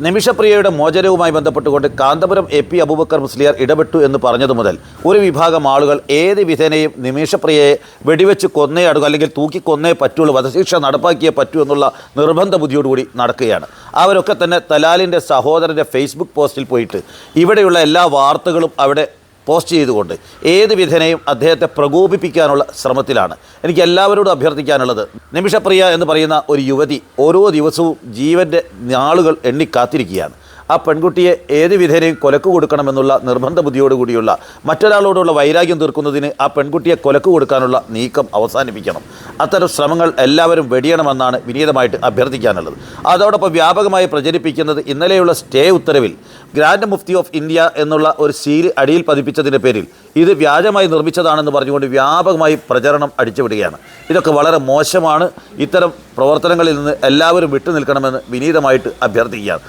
നിമിഷപ്രിയയുടെ മോചനവുമായി ബന്ധപ്പെട്ടുകൊണ്ട് കാന്തപുരം AP അബൂബക്കർ മുസ്ലിയാർ ഇടപെട്ടു എന്ന് പറഞ്ഞതു മുതൽ ഒരു വിഭാഗം ആളുകൾ ഏത് വിധേനയും നിമിഷപ്രിയയെ വെടിവെച്ച് കൊന്നേ അടുക അല്ലെങ്കിൽ തൂക്കിക്കൊന്നേ പറ്റുള്ളൂ, വധശിക്ഷ നടപ്പാക്കിയേ പറ്റൂ എന്നുള്ള നിർബന്ധ ബുദ്ധിയോടുകൂടി നടക്കുകയാണ്. അവരൊക്കെ തന്നെ തലാലിൻ്റെ സഹോദരൻ്റെ ഫേസ്ബുക്ക് പോസ്റ്റിൽ പോയിട്ട് ഇവിടെയുള്ള എല്ലാ വാർത്തകളും അവിടെ പോസ്റ്റ് ചെയ്തുകൊണ്ട് ഏത് വിധേനയും അദ്ദേഹത്തെ പ്രകോപിപ്പിക്കാനുള്ള ശ്രമത്തിലാണ്. എനിക്ക് എല്ലാവരോടും അഭ്യർത്ഥിക്കാനുള്ളത്, നിമിഷപ്രിയ എന്ന് പറയുന്ന ഒരു യുവതി ഓരോ ദിവസവും ജീവൻ്റെ നാളുകൾ എണ്ണിക്കാത്തിരിക്കുകയാണ്. ആ പെൺകുട്ടിയെ ഏത് വിധേനയും കൊലക്ക് കൊടുക്കണമെന്നുള്ള നിർബന്ധ ബുദ്ധിയോടുകൂടിയുള്ള മറ്റൊരാളോടുള്ള വൈരാഗ്യം തീർക്കുന്നതിന് ആ പെൺകുട്ടിയെ കൊലക്ക് കൊടുക്കാനുള്ള നീക്കം അവസാനിപ്പിക്കണം. അത്തരം ശ്രമങ്ങൾ എല്ലാവരും വെടിയണമെന്നാണ് വിനീതമായിട്ട് അഭ്യർത്ഥിക്കാനുള്ളത്. അതോടൊപ്പം വ്യാപകമായി പ്രചരിപ്പിക്കുന്നത് ഇന്നലെയുള്ള സ്റ്റേ ഉത്തരവിൽ ഗ്രാൻഡ് മുഫ്തി ഓഫ് ഇന്ത്യ എന്നുള്ള ഒരു സീല് അടിയിൽ പതിപ്പിച്ചതിൻ്റെ പേരിൽ ഇത് വ്യാജമായി നിർമ്മിച്ചതാണെന്ന് പറഞ്ഞുകൊണ്ട് വ്യാപകമായി പ്രചരണം അടിച്ചുവിടുകയാണ്. ഇതൊക്കെ വളരെ മോശമാണ്. ഇത്തരം പ്രവർത്തനങ്ങളിൽ നിന്ന് എല്ലാവരും വിട്ടുനിൽക്കണമെന്ന് വിനീതമായിട്ട് അഭ്യർത്ഥിക്കുകയാണ്.